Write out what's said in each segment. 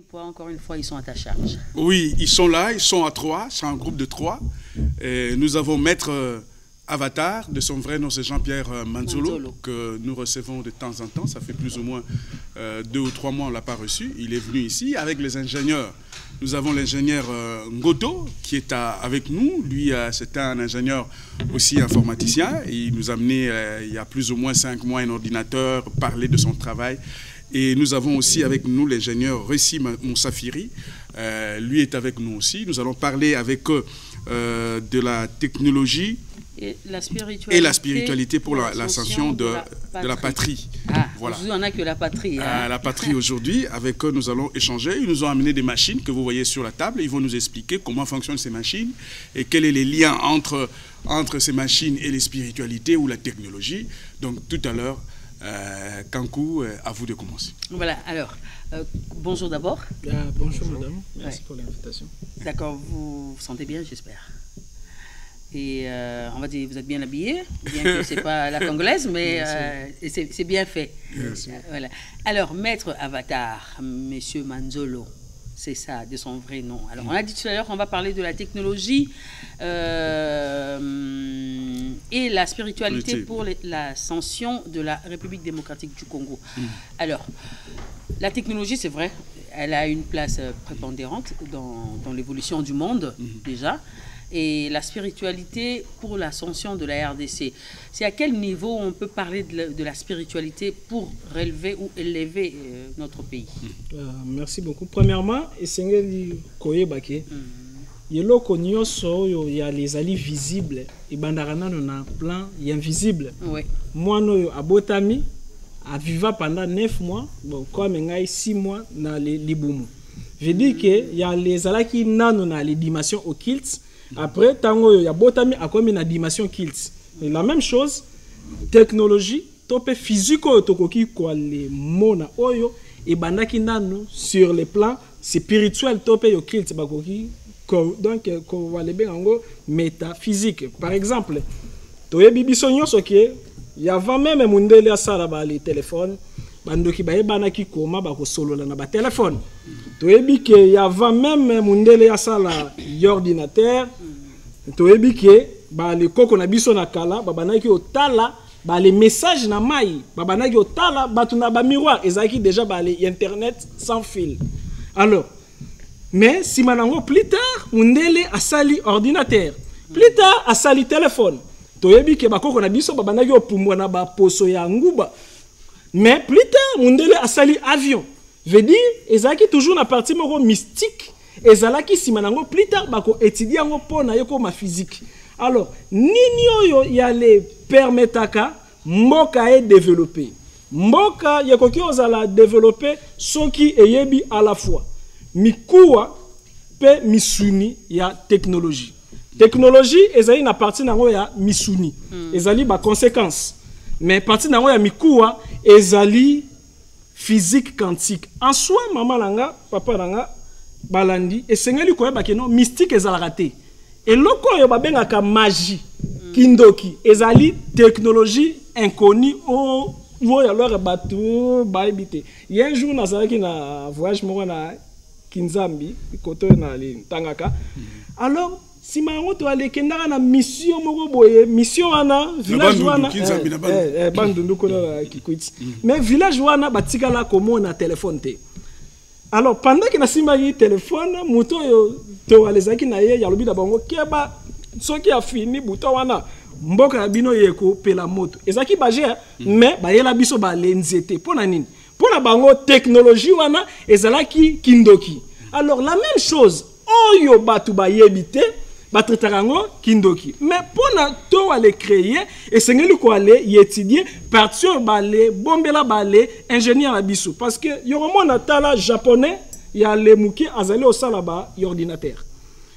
poids, encore une fois, ils sont à ta charge. Oui, ils sont là, ils sont à 3, c'est un groupe de 3. Et nous avons Maître Avatar, de son vrai nom c'est Jean-Pierre Manzolo, que nous recevons de temps en temps. Ça fait plus ou moins 2 ou 3 mois on ne l'a pas reçu. Il est venu ici avec les ingénieurs. Nous avons l'ingénieur Ngoto qui est avec nous. Lui, c'est un ingénieur aussi informaticien. Il nous a amené il y a plus ou moins 5 mois un ordinateur, parler de son travail. Et nous avons aussi avec nous l'ingénieur Ressi Moussafiri. Lui est avec nous aussi. Nous allons parler avec eux de la technologie et la spiritualité pour l'ascension de la patrie. Ah, voilà. Aujourd'hui, on n'a que la patrie. Hein. La patrie aujourd'hui, avec eux, nous allons échanger. Ils nous ont amené des machines que vous voyez sur la table. Ils vont nous expliquer comment fonctionnent ces machines et quels sont les liens entre ces machines et les spiritualités ou la technologie. Donc, tout à l'heure, Kankou, à vous de commencer. Voilà, alors, bonjour d'abord. Bonjour madame, merci pour l'invitation. D'accord, vous vous sentez bien, j'espère. Et on va dire, vous êtes bien habillé, bien que ce n'est pas la congolaise, mais c'est bien fait. Voilà. Alors, Maître Avatar, Monsieur Manzolo, c'est ça, de son vrai nom. Alors, on a dit tout à l'heure qu'on va parler de la technologie et la spiritualité pour l'ascension de la République démocratique du Congo. Alors, la technologie, c'est vrai, elle a une place prépondérante dans l'évolution du monde, déjà. Et la spiritualité pour l'ascension de la RDC, c'est à quel niveau on peut parler de la spiritualité pour relever ou élever notre pays? Merci beaucoup. Premièrement, Esengeli Koyebake, yeloko nyonso il y a les alliés visibles et bandarana na plan invisible. Oui. Moi no abotami a viva pendant 9 mois, bon comme ngai 6 mois na libumu. Je dis que il y a les alaki nano na les dimensions occultes. Après, tango ya botami a comme une dimension kills. Et la même chose, technologie, topé physique tokoki quoi les mona oyo et bandaki nanu sur les plans spirituels topé yo kills bakoki donc ko va les bengo métaphysique. Par exemple, toye bibiso nyonso ke ya va même mundele asala ba les téléphones bandoki baye banaki koma bako solola na ba téléphone. Toyebi ke ya va même mundele asala ordinateur. Toyebi ke ba le koko na biso na kala babanaki otala ba les messages na mai babanaki otala batuna ba miroir ezaki déjà ba les internet sans fil. Alors mais si manango plus tard mundele asali ordinateur, plus tard asali téléphone. Toyebi ke ba koko na biso babanaki opumwa na ba poso ya nguba. Mais plus tard mundele asali avion. Veut dire ezaki toujours na partie moko mystique. Ezalaki simanango plus tard bako étudier ngo pona yoko ma physique. Alors nini oyo ya le permetaka mboka e développer. Mboka yekoki ozala développer soki eyebi à la fois mikuwa pe misuni ya technologie. Technologie ezali na partie nango ya misuni. Ezali ba conséquences. Mais partie nango ya mikuwa ezali physique quantique. En soi, maman langa, papa langa, balandi, et sengeli koyeba ke non mystique ezalaka te. Et loko yo babengaka magie, kindoki, ezali technologie inconnue au ya lore batu baibite. Il y a un jour nazalaki na voyage moko na Kinzambi, koto na li tangaka. Alors si mango to ale kendaka na mission moko boye, mission wana village wana bandundu ko na Kikwiti. Mais village wana batikala komo na téléphone te. Alors pendant que na simaki téléphone, moto yo to alezaki na ye ya lobi da bango keba soki a fini buto wana mboka ya bino yeko pela moto. Ezaki baje mais ba yela biso ba lenzete pona nini? Pona bango technologie wana ezalaki kindoki. Alors la même chose oyo batu ba yebite batretarango kindoki. Mais pour to aller créer et sengeli ko aller y étudier partir balé bombela balé ingénieur abiso parce que yoromo na tala japonais ya le muki azali au salaba ordinateur.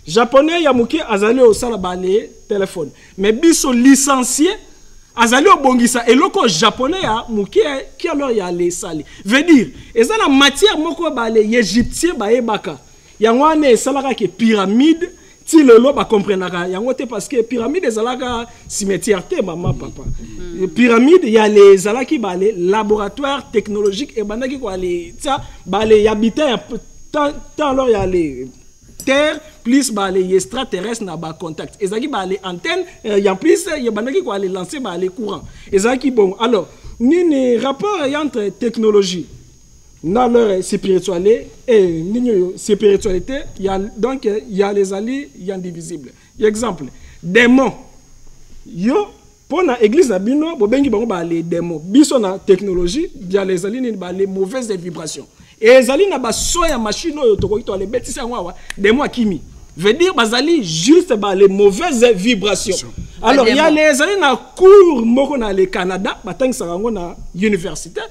Japonais ya muki azali au salaba le téléphone. Mais biso licencié azali au bongisa eloko japonais ya muki qui alors ya les sali. Veut dire ezana matière moko balé égyptien bae baka. Yango ane salaka ke pyramide. Si le lot va comprendre, parce que pyramide est un cimetière, maman, papa. Pyramide, il y a les laboratoires technologiques et il y a des habitants tant alors il y a les terre plus les extraterrestres na ba contact ezaki ba les antennes il y a plus il y a bandaki quoi les lancer ba les courants ezaki bon alors ni rapport entre technologie dans leur spiritualité et spiritualité il y a donc il y a les alliés il y a indivisibles exemple démons yo pour la église na bino bo bengi bango ba les démons biso na technologie il y a les alliés ba les mauvaises vibrations et ezali na ba soya machine oyo tokoki to les bêtises ngwa démons akimi veut dire bazali juste ba les mauvaises vibrations. Alors il y a les alliés na cours moko na le Canada batangisa ngo na université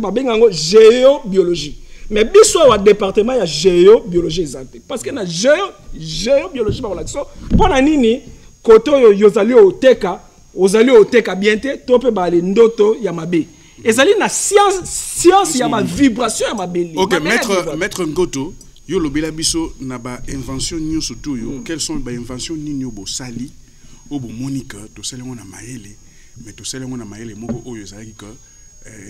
ba benga ngo géobiologie. Mais biso wa département ya géobiologie exacte parce que na géobiologie ba la so pona nini koto yo yozali oteka ozali oteka bientôt tope ba le ndoto ya mabe ezali na science ya ma vibration ya mabeli. OK, maître Ngoto yo lobela biso na ba invention nyo surtout yo quelles sont ba invention nyo bo sali obo monica to sele ngona maele mais to sele ngona maele moko oyo ezali ka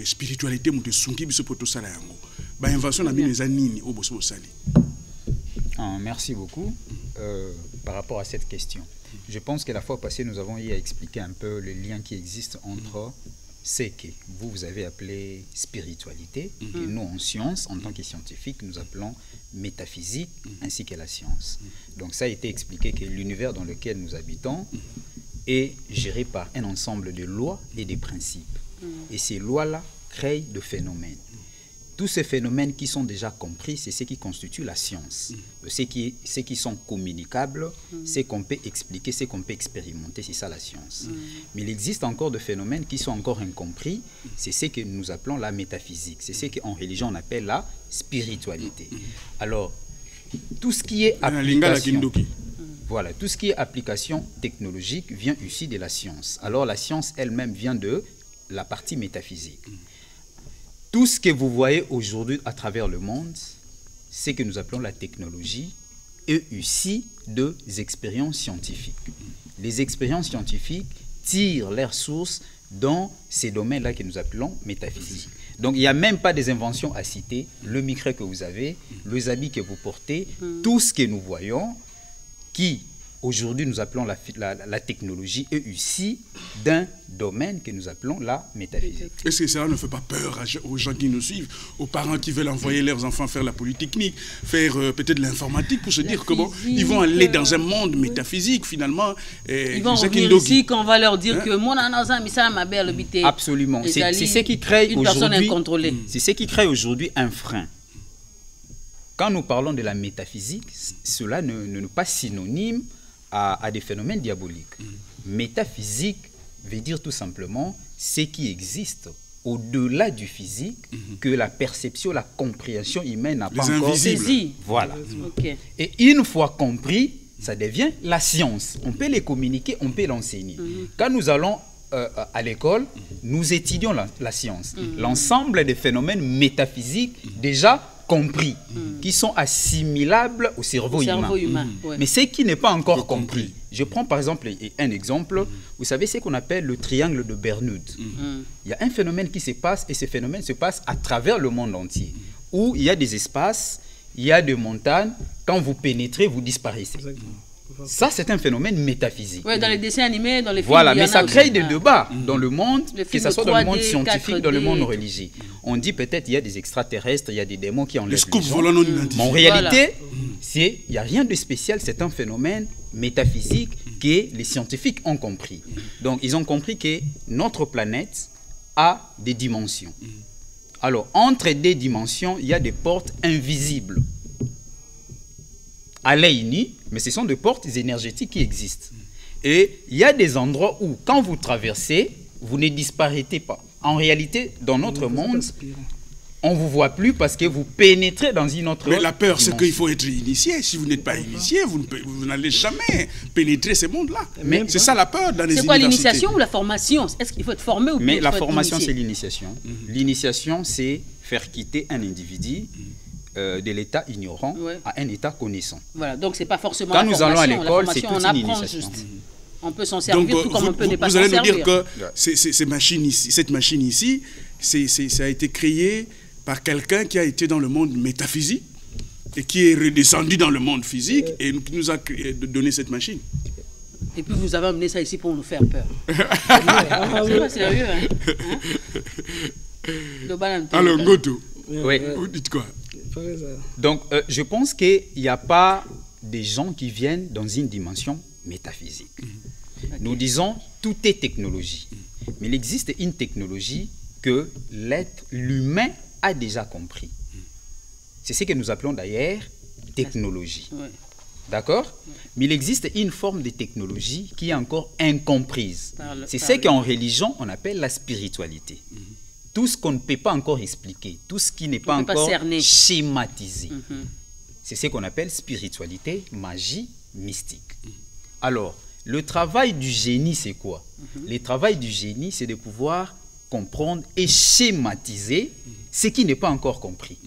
spiritualité mutu sungi biso poto sala yango ba invention na bino eza nini obo so sali. Merci beaucoup par rapport à cette question. Je pense que la fois passée nous avons eu à expliquer un peu le lien qui existe entre ce que vous avez appelé spiritualité, que nous en science, en tant que scientifiques, nous appelons métaphysique, ainsi que la science. Donc ça a été expliqué que l'univers dans lequel nous habitons est géré par un ensemble de lois et de principes. Et ces lois-là créent des phénomènes. Tous ces phénomènes qui sont déjà compris, c'est ce qui constitue la science. Ce qui sont communicables, ce qu'on peut expliquer, ce qu'on peut expérimenter, c'est ça la science. Mais il existe encore des phénomènes qui sont encore incompris, c'est ce que nous appelons la métaphysique. C'est ce qu'en religion on appelle la spiritualité. Alors, tout ce qui est application, voilà, tout ce qui est application technologique vient ici de la science. Alors la science elle-même vient de la partie métaphysique. Tout ce que vous voyez aujourd'hui à travers le monde, c'est que nous appelons la technologie et ici des expériences scientifiques. Les expériences scientifiques tirent leurs sources dans ces domaines-là que nous appelons métaphysiques. Donc il n'y a même pas des inventions à citer, le micro que vous avez, les habits que vous portez, tout ce que nous voyons, qui aujourd'hui nous appelons la technologie est ici d'un domaine que nous appelons la métaphysique. Est-ce que cela ne fait pas peur aux gens qui nous suivent, aux parents qui veulent envoyer leurs enfants faire la polytechnique, faire peut-être l'informatique pour se dire comment ils vont aller dans un monde métaphysique finalement. Ils vont revenir ici quand on va leur dire que mon anaza misa ma belle habité. Absolument, c'est ce qui crée aujourd'hui. C'est ce qui crée aujourd'hui un frein. Quand nous parlons de la métaphysique, cela n'est pas synonyme à des phénomènes diaboliques. Métaphysique veut dire tout simplement ce qui existe au-delà du physique, que la perception, la compréhension humaine n'a pas encore saisi. Voilà. Et une fois compris, ça devient la science. On peut les communiquer, on peut l'enseigner. Quand nous allons à l'école, nous étudions la science. L'ensemble des phénomènes métaphysiques déjà compris, qui sont assimilables au cerveau humain. Mais ce qui n'est pas encore compris. Je prends par exemple un exemple. Vous savez ce qu'on appelle le triangle de Bermude. Il y a un phénomène qui se passe et ce phénomène se passe à travers le monde entier. Où il y a des espaces, il y a des montagnes. Quand vous pénétrez, vous disparaissez. Ça, c'est un phénomène métaphysique. Oui, dans les dessins animés, dans les films. Voilà, mais ça crée des débats dans le monde, que ce soit dans le monde scientifique, dans le monde religieux. On dit peut-être qu'il y a des extraterrestres, il y a des démons qui enlèvent les gens. Mais en réalité, il n'y a rien de spécial, c'est un phénomène métaphysique que les scientifiques ont compris. Donc, ils ont compris que notre planète a des dimensions. Alors, entre des dimensions, il y a des portes invisibles à l'œil nu, mais ce sont des portes énergétiques qui existent. Et il y a des endroits où, quand vous traversez, vous ne disparaissez pas. En réalité, dans notre monde, on ne vous voit plus parce que vous pénétrez dans une autre dimension. Mais la peur, c'est qu'il faut être initié. Si vous n'êtes pas initié, vous n'allez jamais pénétrer ces mondes-là. C'est ça la peur dans les universités. C'est quoi l'initiation ou la formation? Est-ce qu'il faut être formé ou pas? Mais la formation, c'est l'initiation. L'initiation, c'est faire quitter un individu de l'état ignorant à un état connaissant. Voilà, donc c'est pas forcément quand nous allons à l'école, c'est toute une initiation. On peut s'en servir tout comme on peut ne pas s'en servir. Vous allez nous dire que cette machine ici, ça a été créé par quelqu'un qui a été dans le monde métaphysique et qui est redescendu dans le monde physique et qui nous a donné cette machine. Et puis vous avez amené ça ici pour nous faire peur. C'est pas sérieux, hein? Alors, Ngoto, oui. vous dites quoi? Donc, je pense qu'il n'y a pas des gens qui viennent dans une dimension métaphysique. Okay. Nous disons tout est technologie. Mais il existe une technologie que l'humain a déjà compris. C'est ce que nous appelons d'ailleurs technologie. Ouais. D'accord? Mais il existe une forme de technologie qui est encore incomprise. C'est ce qu'en religion, on appelle la spiritualité. Tout ce qu'on ne peut pas encore expliquer, tout ce qui n'est pas encore schématisé. C'est ce qu'on appelle spiritualité, magie, mystique. Alors, le travail du génie, c'est quoi? Le travail du génie, c'est de pouvoir comprendre et schématiser ce qui n'est pas encore compris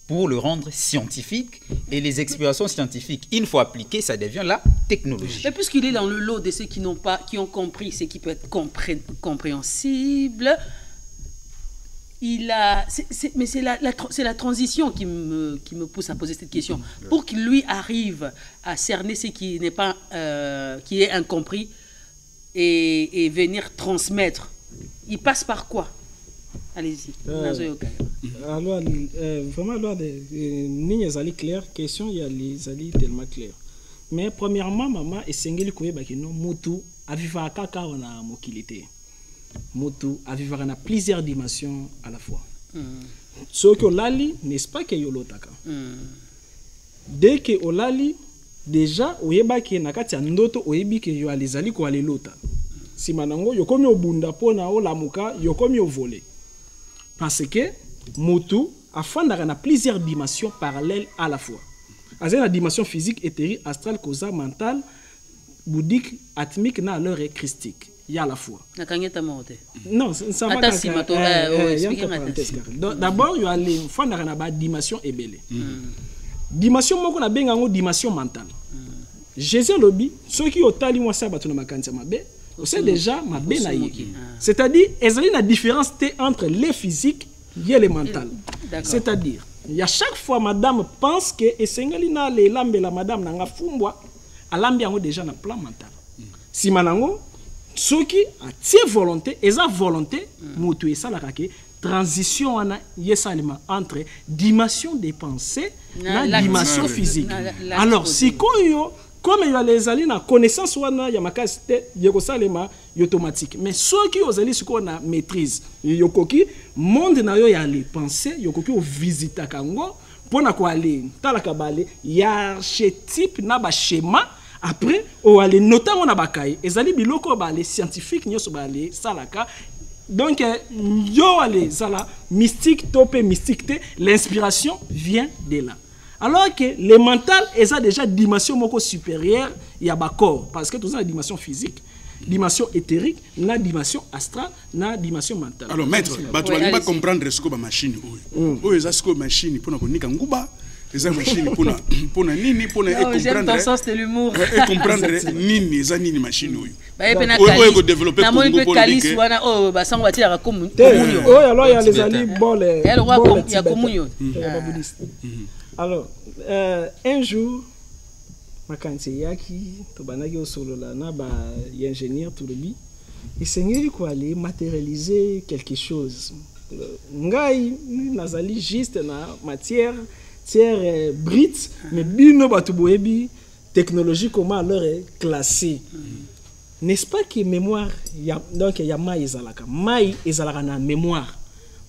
pour le rendre scientifique. Et les explications scientifiques, une fois appliquées, ça devient la technologie. Mais puisqu'il est dans le lot de ceux qui ont compris ce qui peut être compréhensible, mais c'est la transition qui me pousse à poser cette question. Pour qu'il lui arrive à cerner ce qui n'est pas, qui est incompris et venir transmettre, il passe par quoi? Allez-y. Alors, vraiment, ligne est claire, question, il y a les alliés tellement clairs. Mais premièrement, maman, et Sengeli Kouye Bakino, Moutou, a vivre à Kaka, on a mokilité. Moutou, a vivre dans plusieurs dimensions à la fois. Ce que l'ali, n'est-ce pas que yolotaka? Dès que l'ali, déjà, oyeba ki nakati ya ndoto oyebi ke yo alizali ko alelota. Si manango yokomi obunda pona o lamuka yokomi ovole. Parce que Moutou afandaka na plusieurs dimensions parallèles à la fois. Azena la dimension physique, éthérique, astrale, causale, mentale, bouddhique, atmique na leur est christique. Il y a à la fois. Non, ça va d'abord, il y a les dimension ébélée. Dimension moko na benga ngo dimension mentale. Jésus lobi, ceux qui ont tali moi ça batuna makantia mabe, c'est déjà mabe na ye. C'est-à-dire, il y a une différence entre les physiques et les mentales. C'est-à-dire, il y a chaque fois madame pense que esengeli na le lambe la madame na nga fumbwa, alambi yango déjà na plan mental. Si manango ceux qui ont volonté, et sa volonté, moto et ça la transition entre dimension des pensées et dimension physique. Alors, si comme il y a les alliés, la connaissance il y a ma capacité automatique. Mais ceux qui ont alliés, ce qu'on a maîtrise, yokoki monde na yo ya les pensées, yokoki au visiter kango pour na quoi aller, talakabale, ya archétype na ba schéma. Après, on a les notamment na bakaye, ezali biloko ba les scientifiques nyoso ba les salaka. Donc yo les sala mystique topé mystique té, l'inspiration vient de là. Alors que le mental est déjà dimension moko supérieure ya ba corps parce que tout ça la dimension physique, dimension éthérique, na dimension astrale, na dimension mentale. Alors maître, tu vas comprendre ce que ba machine oyo. Oyo za ce que machine pour na konika nguba. Les machines pour nini pour comprendre ton sens de l'humour et comprendre nini za nini machine oyo ko développer pour calice wana oh ba sango batira comme oh alors il y a les ali bol il y a komunyo alors un jour makanti yaki to banaki au solo là na ba ingénieur tout le bi il sengeli ko aller matérialiser quelque chose ngai nazali juste na matière brite mais bino batu boyebi technologie comment alors est classée. N'est-ce pas que mémoire donc il y a mai ezalaka na mémoire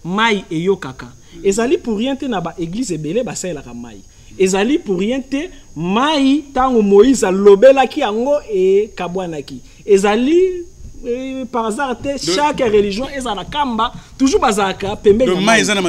mai eyokaka ezali pour rien te na ba église ebele ba salaka mai ezali pour rien te mai tango Moïse alobelaki yango e kabwanaki ezali par hasard chaque religion est à la kamba toujours bazaka pembe de mai ezana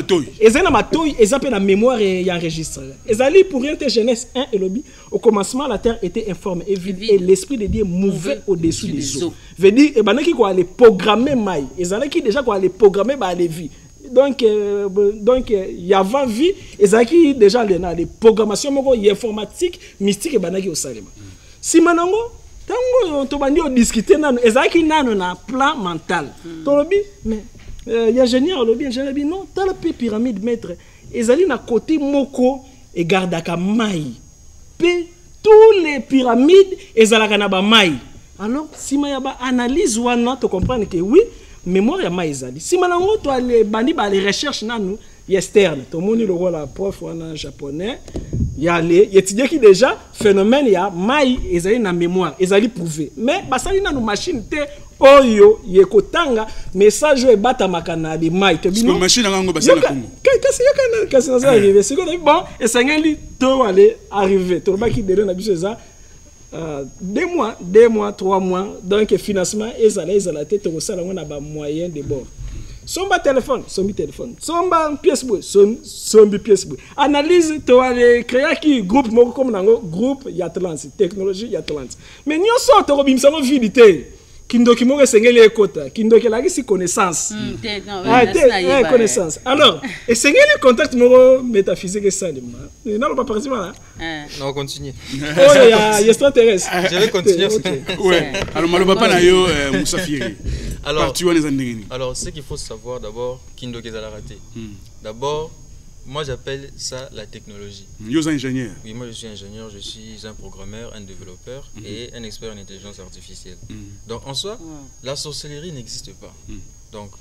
matoyi ezape na mémoire et enregistré ezali pour rien te Genèse 1 et lobby au commencement la terre était informe et vide et l'esprit de Dieu mouvait au-dessus des eaux veut dire e banaki ko aller programmer mai ezalaki déjà ko aller programmer ba levi donc il y avait vie ezalaki déjà les programmation moko informatique mystique e banaki au salema si manango tango to bandi o discuter nano ezaki nano na plan mental to lobi mais il y a ingénieur lobi non tala pe pyramide maître ezali na côté moko et gardaka mai. Pe tous les pyramides ezalaka na ba mai. Alors si ma yaba analyse wana to comprendre que oui, mémoire ya mai ezali. Si manango to les bandi ba les recherches nanu externe. Tout le monde le rôle la prof en japonais. Il y a les étudiants qui déjà phénomène il y a mai ezali na mémoire, ezali prouvé. Mais basali na nos machines te oyo yekotanga message e bata makana de mai to bino. Machine ngo basala kongo. Qu'est-ce que ça arrive? C'est que bon et ça ngeli to aller arriver. To ba ki dere na biso ça 2 mois, 3 mois donc financement ezala te to sala ngona ba moyen de bord. Somba téléphone, somba pièce boy, sombi pièce boy. Analyse to aller créer qui groupe moko comme nango groupe Yatlantis, technologie Yatlantis. Mais nyo so to bimisa mo vidité. Kindoki mo sengeli ekota, kindoki la si connaissance. Connaissance. Alors, et sengeli contact mo métaphysique ça de moi. Non pas participer là. Non, continue. Oh il y a extraterrestre. Je vais continuer. Ouais. Alors malo papa na yo Moussafiri. Alors, ce qu'il faut savoir d'abord, Kindoki a raté. D'abord, moi j'appelle ça la technologie. Vous êtes ingénieur? Oui, moi je suis ingénieur, je suis un programmeur, un développeur et un expert en intelligence artificielle. Donc en soi, la sorcellerie n'existe pas. Donc,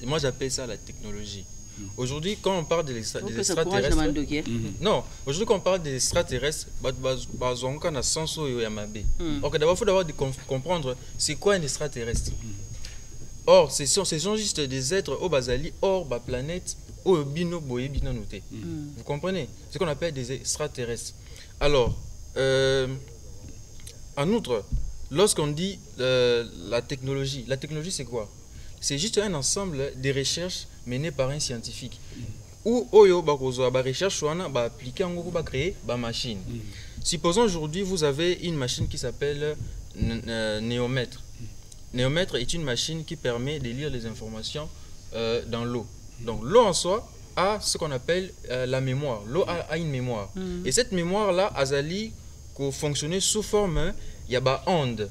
moi j'appelle ça la technologie. Aujourd'hui, quand on parle des extraterrestres, non, aujourd'hui quand on parle des extraterrestres, on a sens au Yamabe. Donc d'abord, il faut d'abord comprendre c'est quoi un extraterrestre. Or, ce sont juste des êtres au basali, hors la planète, au bino boye bino noté. Vous comprenez? Ce qu'on appelle des extraterrestres. Alors, en outre, lorsqu'on dit la technologie c'est quoi? C'est juste un ensemble de recherches menées par un scientifique. Ou oyo bakozo ba recherche wana ba appliquer en ba créer ba machine. Supposons aujourd'hui vous avez une machine qui s'appelle néomètre. Néomètre est une machine qui permet de lire les informations dans l'eau. Donc l'eau en soi a ce qu'on appelle la mémoire. L'eau a une mémoire. Et cette mémoire-là, azali, qu'on fonctionne sous forme, il y a des ondes.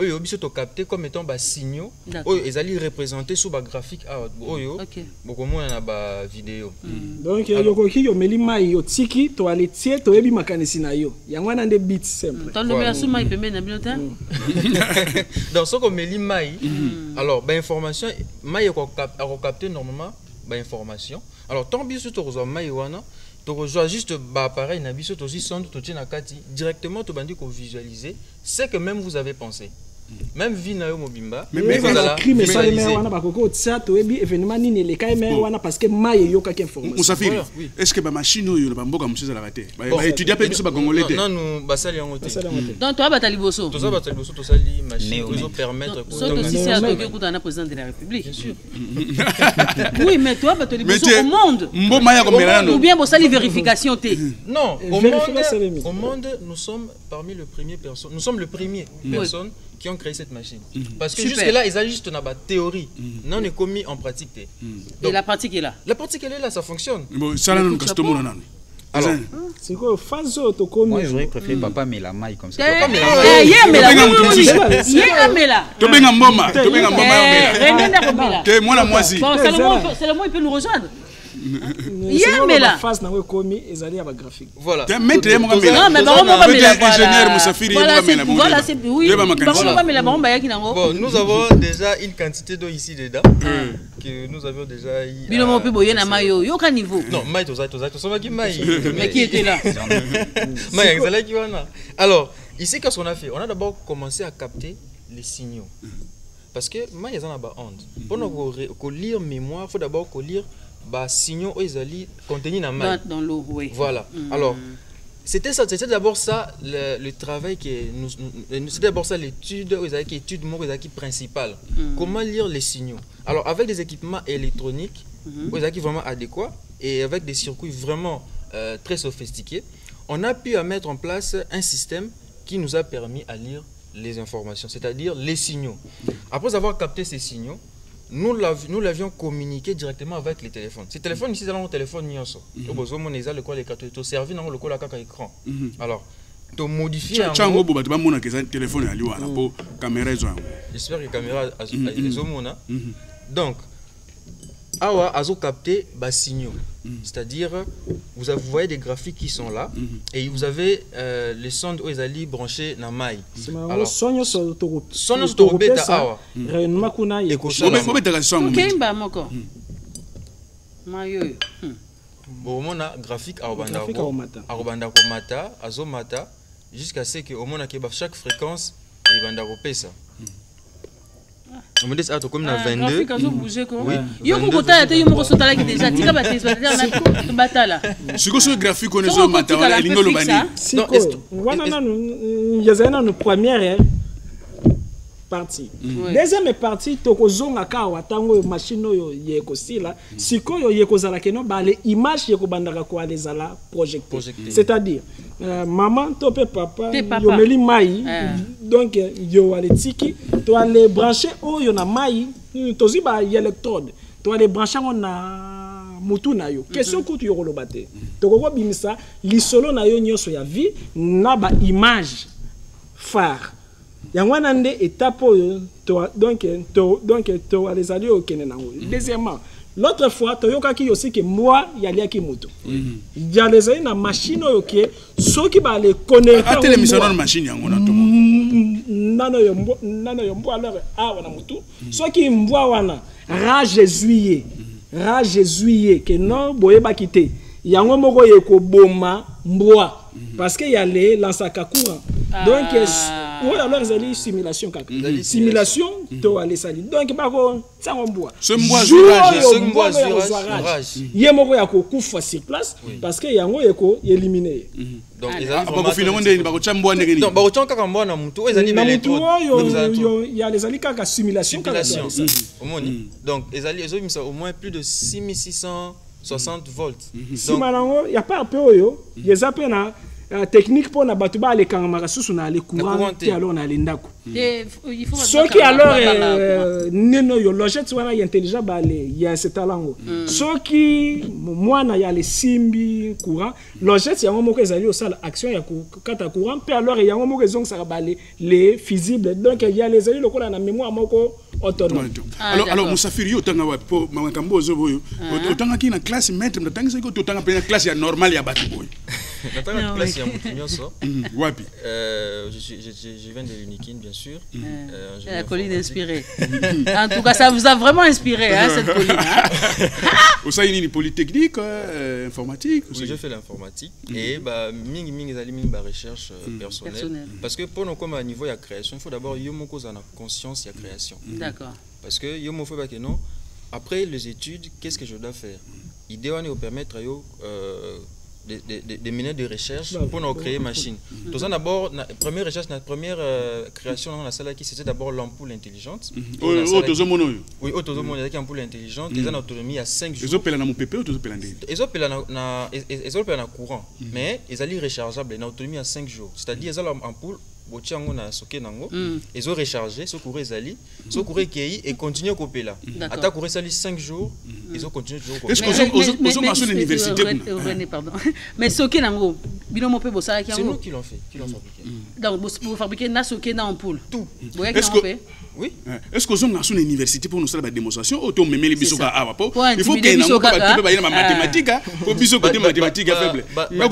Oyo biso to capté comme étant des signaux. Oyo ezali représenté sous des graphiques. Oyo beaucoup moins na ba vidéo. Donc yoko ki yo meli mai yo tiki to ale tie to ebi makanisi na yo. Yango na nde beat simple. Ton numéro sous mai pembe na bilota. Donc ce qu'on meli mai alors ba information mai ko capter normalement ba information. Alors tant biso to rezo mai wana to rejoint juste ba appareil na biso to si sonde to tina kati directement to bandi ko visualiser ce que même vous avez pensé. Même Vina Mobimba, mais voilà, crime ça les mères wana bakoko ça to ebi événement nini les kay mères wana parce que maye yo ka information. Moussafiri, est-ce que ba machine yo ba mboka musuza la raté? Ba étudier pe biso ba congolais té. Non, nous basali en côté. Donc toi ba taliboso. Toi ba taliboso to sali machine pour permettre que ça aussi c'est à Tokyo que dans président de la République. Bien sûr. Oui, mais toi ba taliboso au monde. Mbo maya comme là. Ou bien bo sali vérification té. Non, au monde nous sommes parmi les premières personnes. Nous sommes les premiers personnes qui ont créé cette machine. Parce que jusque-là, ils ont juste une théorie. Non, on est commis en pratique. Donc, et la pratique est là. La pratique elle est là, ça fonctionne. Alors, c'est quoi phase autocommis? Moi, j'aurais préféré papa mais la maille comme ça. Papa mais la Salomon il peut nous rejoindre. Mais la phase n'a pas commis et allé à la graphique. Voilà. Bon, nous avons déjà une quantité d'eau ici dedans que nous avions déjà. Non, mais qui était là? Alors, ici, qu'est-ce qu'on a fait? On a d'abord commencé à capter les signaux. Parce que moi, il y a des ondes. Pour lire mémoire, il faut d'abord lire les signaux contenus dans l'eau. Oui. Voilà. Alors, c'était d'abord ça le travail c'était d'abord ça l'étude principale. Comment lire les signaux? Alors, avec des équipements électroniques vraiment adéquats et avec des circuits vraiment très sophistiqués, on a pu mettre en place un système qui nous a permis à lire les informations, c'est-à-dire les signaux. Après avoir capté ces signaux, nous l'avions communiqué directement avec les téléphones. Ces téléphones ici, c'est un téléphone nyonso. Au besoin mon le quoi les cartes to servi dans le quoi la caca écran. Alors, to modifier en chango bo batba mona que téléphone ali wana po caméra zo. J'espère que caméra a mona. Donc awa azo capter bas signaux. C'est-à-dire vous voyez des graphiques qui sont là et vous avez les sondes où ils allaient brancher na mai. Alors sonyo so to beta awa. Réellement kuna yeko. OK ba moko. Mayo. Bon mona graphique arobanda ko mata azo mata jusqu'à ce que au mona ke ba chaque fréquence et banda ko pesa. On me dit ça comme na 22. Oui. Yo ko kota te yo moko sotala ki déjà tika ba te na batala. Siko so graphique on zo mata wala lingolo bani. Non, wana na yazana no première partie. Deuxième partie tokozonga ka watango machine oyo yeko sila sikoyo yeko zala keno ba les images yeko bandaka ko alezala projecté. C'est-à-dire maman tope papa yo meli mai donc yo ale tiki to ale brancher oyo na mai tozi ba électrode to ale brancher na mutu na yo question kutu yo kolobate to ko bimisa lisolo na yo nyoso ya vie na ba image phare yango nande étape donc to les alliés au Kenya. Deuxièmement, l'autre fois toyoka ki aussi que moi yali ki moto ya les alliés na machine OK ceux qui ba les connecter à télévision na machine yango na to nano yo mbo alors wana moto ceux qui mbo wana ra jésuier que non boyeba kité yango moko yeko boma mboa parce que y a les lansaka courant donc ou alors ils allaient simulation simulation to aller sali donc bako sango mboa ce mboa zurage ye moko ya ko kufa sur place parce que yango yeko éliminer donc ils bako finalement ndeni bako chamboa ndeni donc bako chonka mboa na mutu ezali électrode ya les ali kaka simulation omoni donc ezali ezomisa au moins plus de 6660 volts. Si malango y a pas peu oyo yeza pe na technique pour na batu ba le kangama susu na le courant ti alors na le ndako il faut ce qui alors neno yo logette wana ya intelligent ba le ya cet talango ce qui moi na ya le simbi courant logette ya moko ezali au sala action ya kata courant pe alors ya moko ezong saka ba les fusibles donc ya les ali lokola na mémoire moko autonome. Alors Musafiri yo tanga wa po makambo ozo boyo otanga ki na classe maître mtanga siko totanga pe na classe ya normal ya batu boyo. Natanga classe ya mutunyoso. Wapi? Je viens de l'Unikine bien sûr. La colline inspirée. En tout cas ça vous a vraiment inspiré hein cette colline hein. Au sein ni polytechnique informatique. Oui, je fais l'informatique et bah mingi ezali mingi ba recherche personnelle parce que pour nous comme à niveau ya création il faut d'abord yo moko za na conscience ya création. D'accord. Parce que yo mo faut pas que non après les études qu'est-ce que je dois faire? Idée on nous permettre des minutes de recherche pour nous créer machine. Tout ça d'abord la première recherche la première création dans la salle qui c'était d'abord l'ampoule intelligente. Oui, autozomono avec ampoule intelligente, ils ont autonomie à 5 jours. Ils ont pelé na mon PP ou ils ont pelé na courant mais ils allaient rechargeable na autonomie à 5 jours. C'est-à-dire ils ont ampoule botiango na soke nango ils ont rechargé ce courant ezali ce courant qui et continue kopela ata courant sali 5 jours ils ont continué toujours est-ce que vous avez université pardon mais soke nango bino mo pe bosala ki c'est nous qui l'ont fait qui l'ont fabriqué donc pour fabriquer na soke na ampoule tout est-ce que oui est-ce que vous avez une université pour nous faire la démonstration ou to memeli bisoka awa po il faut que nango ba ba na mathématique pour biso côté mathématique faible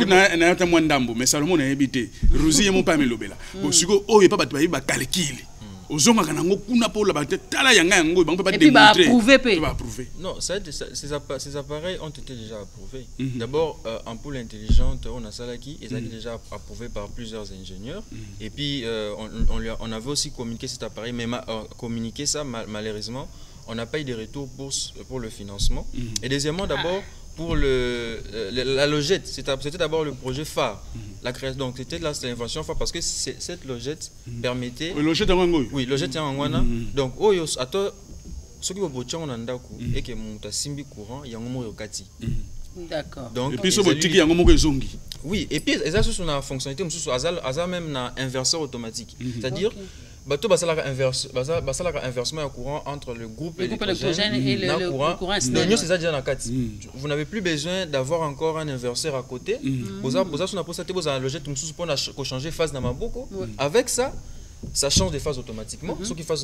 na ta mwandambo mais Salomon a habité Rosie mon pas melobela siko oyo pa batu ba calcul ozonga nango kuna po la ba tala yanga yango ba pas démontrer ba prouver non ces appareils ont été déjà approuvés d'abord ampoule intelligente on a salaki ils ont déjà approuvé par plusieurs ingénieurs et puis on avait aussi communiqué cet appareil mais communiqué ça malheureusement on n'a pas eu de retour pour le financement et deuxièmement d'abord pour la logette, c'était d'abord le projet phare. La création, donc c'était l'invention phare parce que cette logette permettait. Logette en Angoy. Oui, logette en Angoy. Donc, à toi, ce qui va botter en Andaku et que mon simbi courant, il y a un mot kati. D'accord. Donc, et puis ce botique, il y a un mot zongi. Oui, et puis ça c'est une fonctionnalité, même un inverseur automatique. C'est-à-dire. Bateau basala inversement à courant entre le groupe électrogène et le courant externe. Vous n'avez plus besoin d'avoir encore un inverseur à côté. Vous avez un logette pour changer phase dans ma boucle. Avec ça, ça change de phase automatiquement. Ce qui fait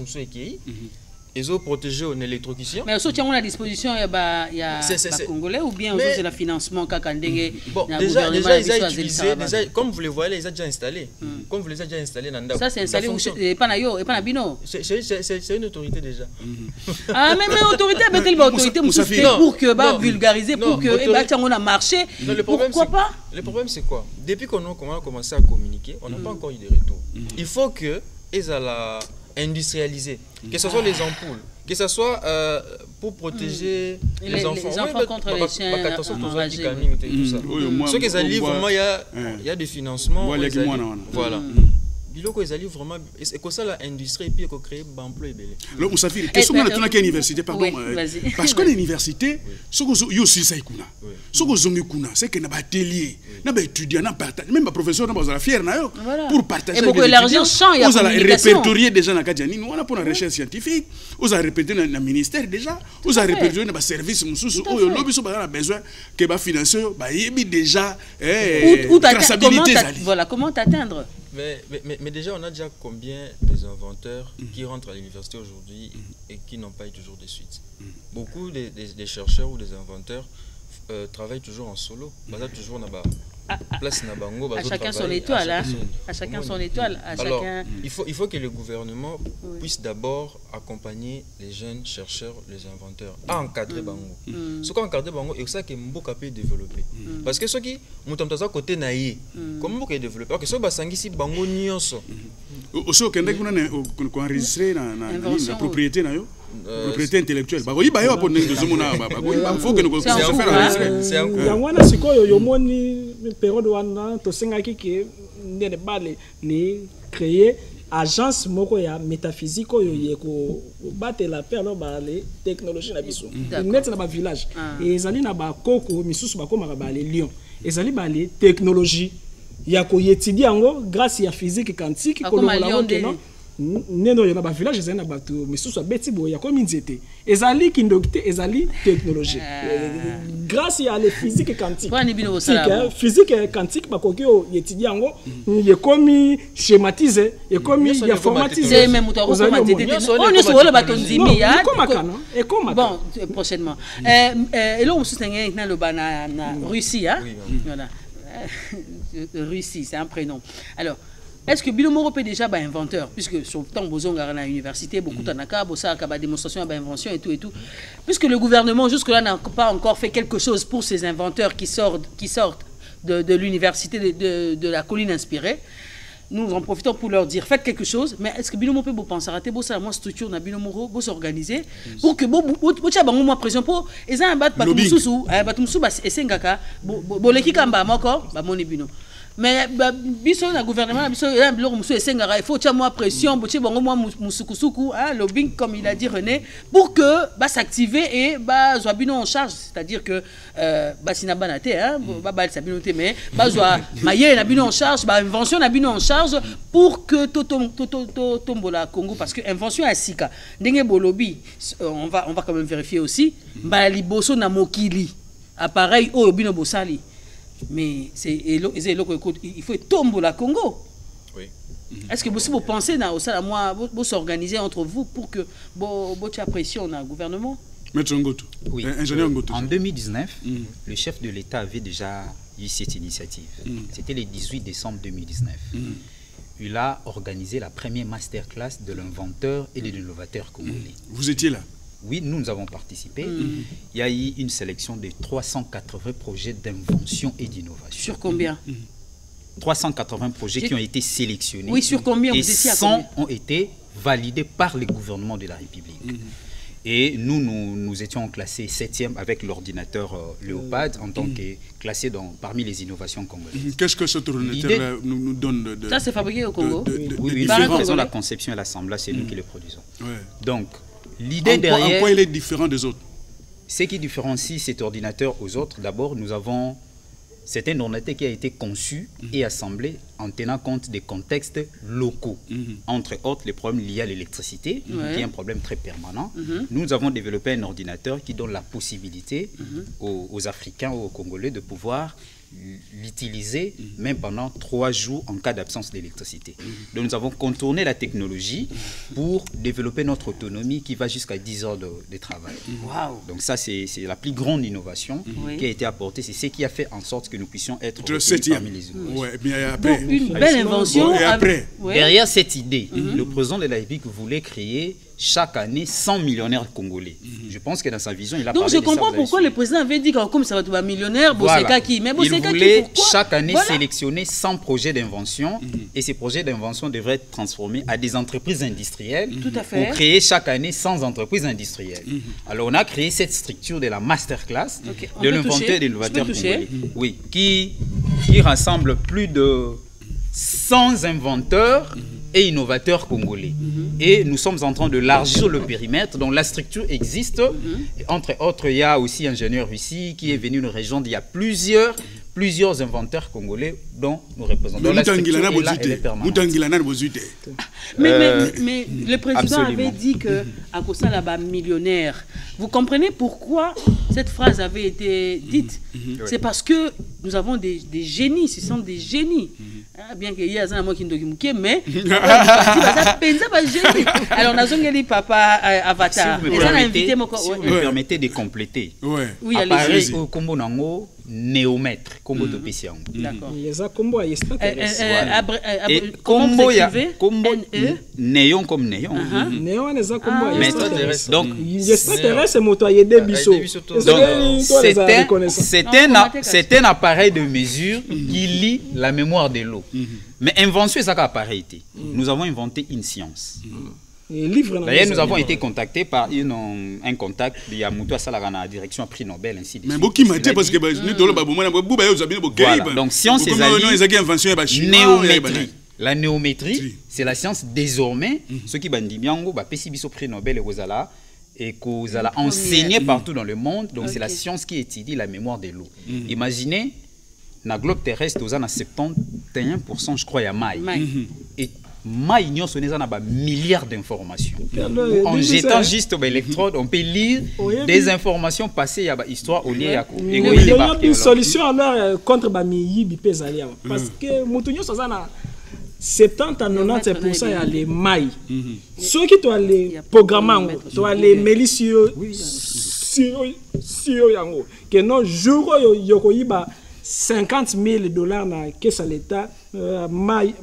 ils ont protégé en électrocution. Mais aussi, on a à disposition, il y a Congolais ou bien c'est le financement bon, déjà, ils ont utilisé, comme vous le voyez, ils ont déjà installé. Comme vous les avez déjà installés dans ça, c'est installé et pas na bino. C'est une autorité déjà. Ah, mais autorité, pour que vulgariser, pour que on a marché. Pourquoi pas? Le problème, c'est quoi? Depuis qu'on a commencé à communiquer, on n'a pas encore eu de retour. Il faut que ils aient industrialisé, que ce soit les ampoules, que ce soit pour protéger les enfants contre les chiens enragés. Ce qu'ils allaient vraiment, il y a des financements. Voilà. Biloko ils allaient vraiment et que ça l'industrie et puis qu'on crée emploi et belé. Le Moussafir, question on a tourné à l'université pardon parce que l'université ce que yo si ça ikuna. Ce que zongi kuna c'est que na ba atelier, na ba étudiant na partage même ba professeur na ba za fier na yo pour partager. Et beaucoup élargir champ il y a communication. Répertorier déjà na kadiani nous on a pour la recherche scientifique, on a répété dans le ministère déjà, on a répertorié dans ba service mususu oyo lobi so ba besoin que ba financer ba yebi déjà traçabilité zali. Voilà, comment t'atteindre? Mais déjà, on a déjà combien des inventeurs qui rentrent à l'université aujourd'hui et qui n'ont pas eu toujours de suite. Beaucoup des chercheurs ou des inventeurs travaillent toujours en solo. Toujours place na bango, à chacun son étoile. À chacun son étoile. Alors, il faut que le gouvernement puisse d'abord accompagner les jeunes chercheurs, les inventeurs, à encadrer bango. Ce qu'on encadre bango, et ça que Mboka peut développer. Parce que ce qui montent à côté naïe, comment Mboka développer? Parce que ce basangi si bango nyonso. Aussi au Québec, on a enregistré la propriété na yo. Propriété intellectuelle. Bah oui, bah yo apone de zomona. Bah faut que nous commencions à faire enregistrer. C'est un sikoyo yomoni période wana to sengaki ke ndene bale ni créer agence moko ya métaphysique oyo yeko batela pe alors ba les technologies na biso net na ba village et ezali na ba koko misusu ba komaka ba les lions ezali ba les technologies ya ko yetidi yango grâce ya physique quantique ko la non neno yana ba village ezali na bato misusu abeti boya ko minzete ezali kindokite ezali technologie grâce à la physique quantique physique quantique bakoki yetidi yango yekomi schématisé yekomi ya formatisé même bon prochainement et là on soutient dans le bana na Russie voilà Russie c'est un prénom alors est-ce que Bilomoro peut déjà être inventeur? Puisque sur le temps, Bozonga à l'université, beaucoup d'anaka, Bossa, a démonstration, invention et tout. Puisque le gouvernement, jusque-là, n'a pas encore fait quelque chose pour ces inventeurs qui sortent de l'université de la colline inspirée, nous en profitons pour leur dire faites quelque chose. Mais est-ce que Bilomoro peut penser à rater Bossa, moi, structure, na Bilomoro, Bossa organiser pour que Bossa, moi, pression pour, et ça, un bat, Batumsusu, et Sengaka, Boleki Kamba, Moko, Bamoni Bino. Mais biso na gouvernement biso ya biloko musu esengara il faut tia moi pression botie bango moi musukusuku lobbying comme il a dit René pour que s'activer et zwa bino en charge c'est-à-dire que sina banate ba sabino te mais zwa maye na bino en charge invention na bino en charge pour que tombola Congo parce que invention à sika ndenge bolobi on va quand même vérifier aussi liboso na mokili appareil bino bosali. Mais il faut tomber la Congo. Oui. Est-ce que vous pensez vous s'organiser entre vous pour que vous pression au gouvernement? Maître Ngoto. Oui. En 2019, le chef de l'État avait déjà eu cette initiative. C'était le 18 décembre 2019. Il a organisé la première masterclass de l'inventeur et de l'innovateur congolais. Vous étiez là? Oui, nous avons participé. Il y a eu une sélection de 380 projets d'invention et d'innovation. Sur combien? 380 projets qui ont été sélectionnés. Oui, sur combien? Et 100 ont été validés par le gouvernement de la République. Et nous étions classés 7e avec l'ordinateur Léopard en tant que classé parmi les innovations congolaises. Qu'est-ce que cet ordinateur nous donne Ça, c'est fabriqué au Congo? Oui, nous faisons la conception et l'assemblage, c'est nous qui le produisons. Donc, l'idée derrière... En quoi il est différent des autres? Ce qui différencie cet ordinateur aux autres, d'abord, nous avons... C'est un ordinateur qui a été conçu et assemblé en tenant compte des contextes locaux. Entre autres, les problèmes liés à l'électricité, qui est un problème très permanent. Nous avons développé un ordinateur qui donne la possibilité aux Africains ou aux Congolais de pouvoir l'utiliser même pendant 3 jours en cas d'absence d'électricité. Donc nous avons contourné la technologie pour développer notre autonomie qui va jusqu'à 10 heures de travail. Wow. Donc ça, c'est la plus grande innovation qui a été apportée. C'est ce qui a fait en sorte que nous puissions être parmi les innovations. Ouais, bien après. Donc, une belle invention. Et après. Derrière cette idée, le président de la République voulait créer chaque année 100 millionnaires congolais. Je pense que dans sa vision, il a donc parlé je comprends pourquoi le président avait dit que comme ça va être millionnaire, voilà. Mais il voulait chaque année voilà. sélectionner 100 projets d'invention et ces projets d'invention devraient être transformés à des entreprises industrielles pour créer chaque année 100 entreprises industrielles. Alors on a créé cette structure de la masterclass de l'inventeur et de l'innovateur congolais. Oui, qui rassemble plus de 100 inventeurs et innovateurs congolais. Et nous sommes en train de largir le périmètre, donc la structure existe. Entre autres, il y a aussi un ingénieur ici qui est venu de région, il y a plusieurs inventeurs congolais dont nous représentons. Donc la structure est là, elle est permanente. Mais le président avait dit que à cause là-bas millionnaire. Vous comprenez pourquoi cette phrase avait été dite? C'est parce que nous avons des génies, ce sont des génies. Bien qu'il y ait un mot qui est mais alors on a papa Avatar. Si vous me permettez de compléter. Oui, allez-y. Au combo nango néomètre, combo de Pissiango. D'accord. Il y a combo à et combo ya combo néon comme néon. Néon les a combo à extraterrestre. Donc extraterrestre c'est moto à yéder biso. C'est un appareil de mesure qui lit la mémoire de l'eau. Mais invention c'est ça qu'appareil. Nous avons inventé une science. D'ailleurs, nous avons été contactés par un contact de Yamuto Salara dans la direction prix Nobel, ainsi de suite. Mais parce que voilà. Donc, science et néométrie. La néométrie, c'est la science désormais. Ceux qui bandit bien, pesi biso prix Nobel et qu'on a enseigné partout dans le monde. Donc, c'est la science qui étudie la mémoire de l'eau. Imaginez, dans le globe terrestre, on a 71%, je crois, il y a maille. Et maille, on a milliards d'informations. En jetant juste l'électrode, on peut lire des informations passées à l'histoire au lieu à il y a une solution contre Bamiyi Bipezalia. Parce que Moutounio Sazana, 70 à 90% il y a les mailles. Ceux qui doivent les programmer, doivent les mélicieux, que non, jour yokoyiba 50 000 dollars na caisse à l'État, maille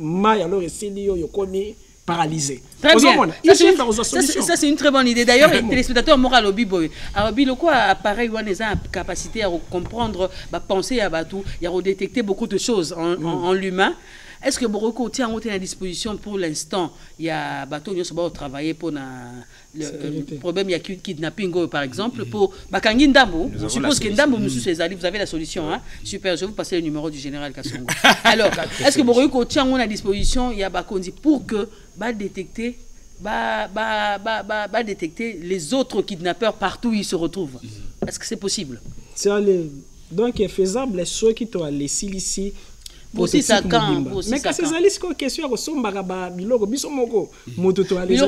alors c'est yokomi paralysé. Très bien. Ça c'est une très bonne idée. D'ailleurs, les téléspectateurs moral au biboy. Alors bilo quoi appareil ou a capacité à comprendre, penser à tout, il y a redétecter beaucoup de choses en l'humain. Est-ce que Boroko tient à disposition pour l'instant? Il y a bateau qui va travailler pour le problème, il y a kidnapping par exemple pour Bakangi Ndambo. Je suppose que Ndambo vous avez la solution, hein? Super, je vais vous passer le numéro du général Kassongo. Alors, est-ce que Boroko tient à disposition il y a Bakondi pour que détecter les autres kidnappeurs partout où ils se retrouvent? Est-ce que c'est possible? Donc, c'est faisable, ceux qui ont les ici. Aussi ça quand mais quand cesalistes question somba ba biloko biso moko moto to aller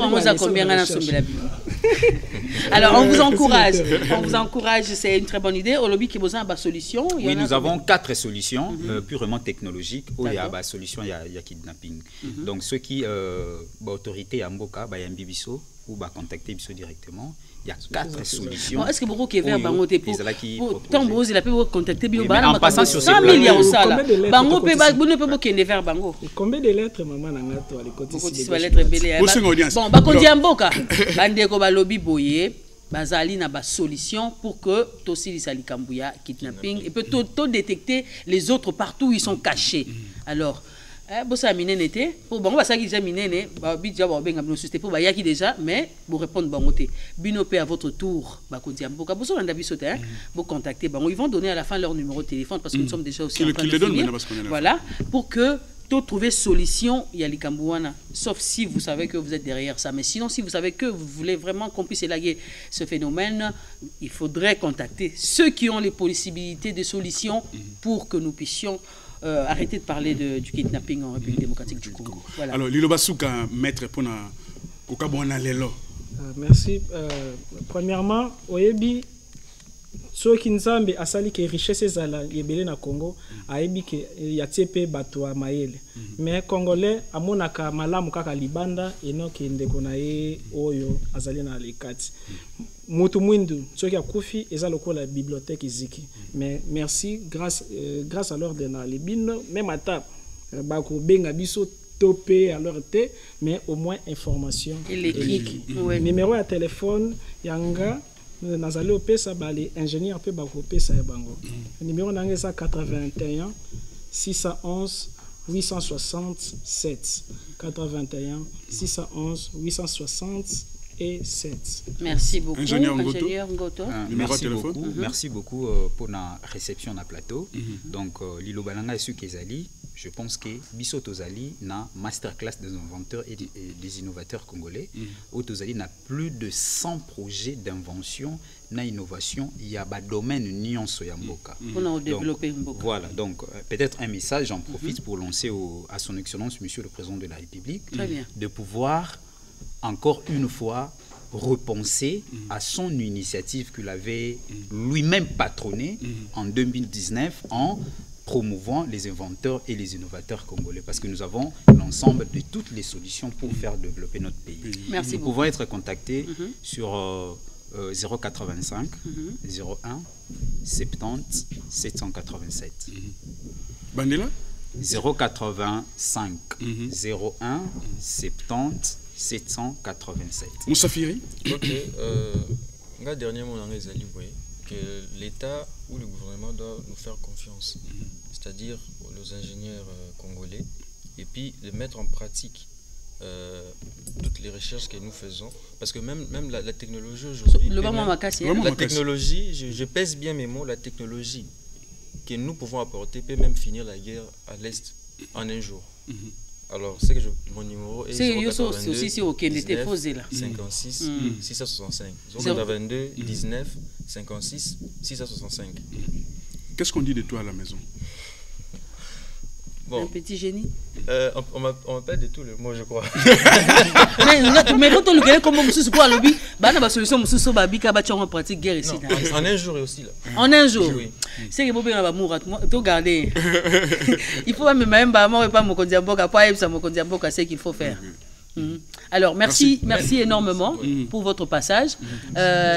alors on vous encourage c'est une très bonne idée au lobby qui besoin ba solution. Oui, nous avons 4 solutions purement technologiques où il y a ba solution il y a kidnapping. Donc ceux qui autorité à Mboka ba yambi biso ou ba contacter biso directement. Il y a 4 solutions. Est-ce que beaucoup qui est vers Bangote pour tant vous il a pu contacter bio en passant sur 100 millions ça là. Bango peut pas ne faire Bango. Combien de lettres maman na to ali côté si lettres belé. Bon ba kondi amboka bande ko ba lobby boyer bazali na ba solution pour que Tosili Salikambuya kidnapping et peut tout détecter les autres partout où ils sont cachés. Alors bossa minene pour bon ça qui déjà minene bidja ba benga no susté pour ba yaki déjà mais pour répondre bangoté binopé à votre tour ba kondia mboka bosso landa bisoté vous contacter bon ils vont donner à la fin leur numéro de téléphone parce que nous sommes déjà aussi en train de finir voilà pour que tout trouver solution il y a l'Ikambouana sauf si vous savez que vous êtes derrière ça mais sinon si vous savez que vous voulez vraiment qu'on puisse élaguer ce phénomène il faudrait contacter ceux qui ont les possibilités de solutions pour que nous puissions arrêtez de parler du kidnapping en République démocratique du Congo. Voilà. Alors, Lilo Basuka, maître pour Merci. Premièrement, Oyebi, soki nzambe asali ke richesse ezala ebele na Congo ayebi ke ya tiepe bato ya mayele mais congolais amonaka malamu kaka libanda enoki ndeko na ye oyo azali na lekati mutu mwindu soki akufi eza lokola bibliothèque iziki mais merci grâce à l'ordre na libino même ata bako benga biso topé à l'heure T mais au moins information électrique numéro de téléphone yanga nazali opesa bali ingénieur pe bako pesa ya bango numéro nanga eza 81 611 867 81 611 867. Merci beaucoup, ingénieur Ngoto. Merci beaucoup pour la réception na plateau. Donc Lilo Balanga et Kezali, je pense que Biso Tozali na masterclass des inventeurs et des innovateurs congolais. Au Tozali na plus de 100 projets d'invention na innovation, il y a un domaine nuance Yamboka. On a développé Mboka. Voilà, donc peut-être un message, j'en profite pour lancer à son excellence Monsieur le Président de la République, de pouvoir encore une fois repenser à son initiative qu'il avait lui-même patronnée en 2019 en promouvant les inventeurs et les innovateurs congolais, parce que nous avons l'ensemble de toutes les solutions pour faire développer notre pays. Merci beaucoup. Nous pouvons être contactés sur 085 01 70 787. Bandela 085 01 70 787. Moussafiri. Ok. Dernier mot que l'État ou le gouvernement doit nous faire confiance, c'est-à-dire nos ingénieurs congolais, et puis de mettre en pratique toutes les recherches que nous faisons, parce que même la technologie aujourd'hui, la technologie, je pèse bien mes mots, la technologie que nous pouvons apporter peut même finir la guerre à l'Est en un jour. Alors, c'est que mon numéro est 082 19 56 665. 082 19 56 665. Qu'est-ce qu'on dit de toi à la maison? Bon. Un petit génie. On m'appelle de tous les mots, je crois. Mais quand on le connaît comme monsieur quoi lobby, bah na solution monsieur babika ba en pratique guerre ici. En un jour aussi là. En un jour. Oui. C'est que bobé na ba moura to garder. Il faut même pas moi pas mon kondiamboka pas ça mon kondiamboka c'est qu'il faut faire. Alors, merci énormément pour votre passage.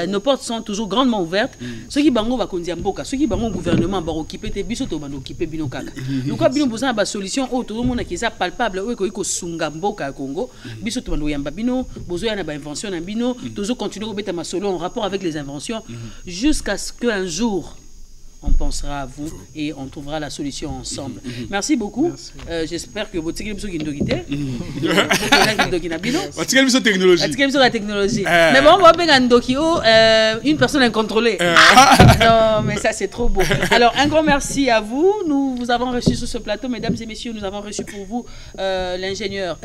Nos portes sont toujours grandement ouvertes. Ceux qui bango va kondia mboka, ceux qui bango gouvernement va occuper tes biso to bando occuper bino kaka. Donc quoi bino besoin ba solution au tout le monde qui est palpable ou ko sunga mboka Congo, biso to bando yamba bino, besoin na ba invention na bino, toujours continuer au beta ma solo en rapport avec les inventions jusqu'à ce qu'un jour on pensera à vous et on trouvera la solution ensemble. Merci beaucoup. J'espère que votre technologie. Mais bon, on va bien une personne incontrôlée. Non, mais ça c'est trop beau. Alors, un grand merci à vous. Nous vous avons reçu sur ce plateau, mesdames et messieurs. Nous avons reçu pour vous l'ingénieur.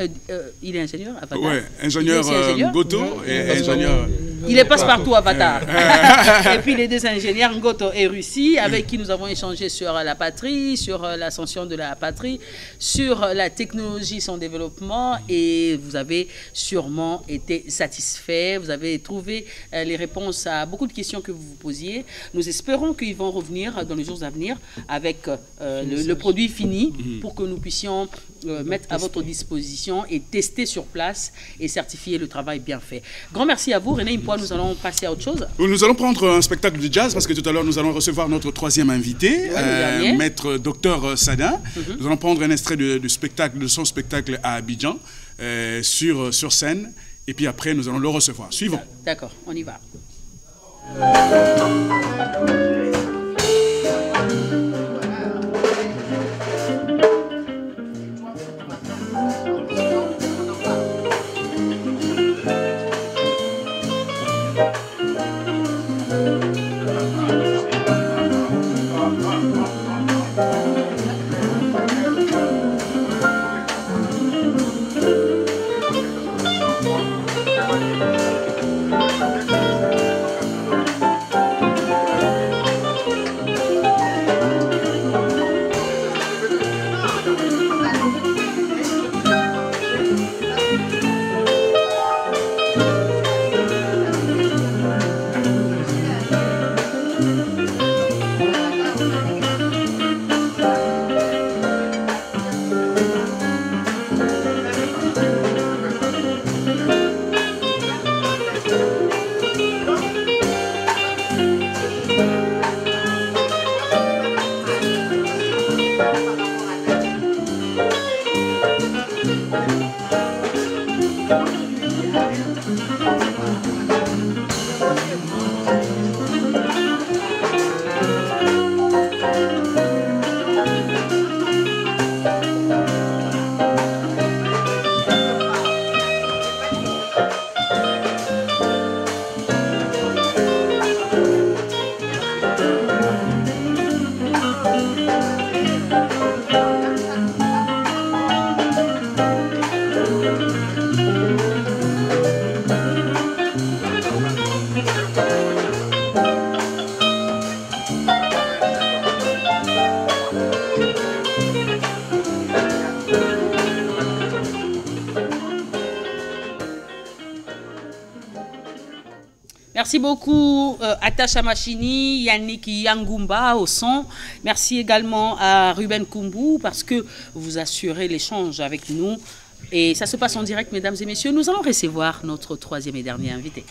Il est ingénieur, Avatar. Oui, ingénieur Ngoto et ingénieur. Il est passe-partout, Avatar. Et puis les deux ingénieurs, Ngoto et Russie, avec qui nous avons échangé sur la patrie, sur l'ascension de la patrie, sur la technologie, son développement, et vous avez sûrement été satisfait. Vous avez trouvé les réponses à beaucoup de questions que vous vous posiez. Nous espérons qu'ils vont revenir dans les jours à venir avec le produit fini pour que nous puissions mettre à votre disposition et tester sur place et certifier le travail bien fait. Grand merci à vous. René Impois, nous allons passer à autre chose. Nous allons prendre un spectacle de jazz parce que tout à l'heure nous allons recevoir notre troisième invité, maître docteur Sadin. Nous allons prendre un extrait de son spectacle à Abidjan sur scène et puis après nous allons le recevoir. Suivons. D'accord, on y va. Merci beaucoup Attacha Machini, Yannick Yangumba au son. Merci également à Ruben Kumbou parce que vous assurez l'échange avec nous. Et ça se passe en direct, mesdames et messieurs. Nous allons recevoir notre troisième et dernier invité.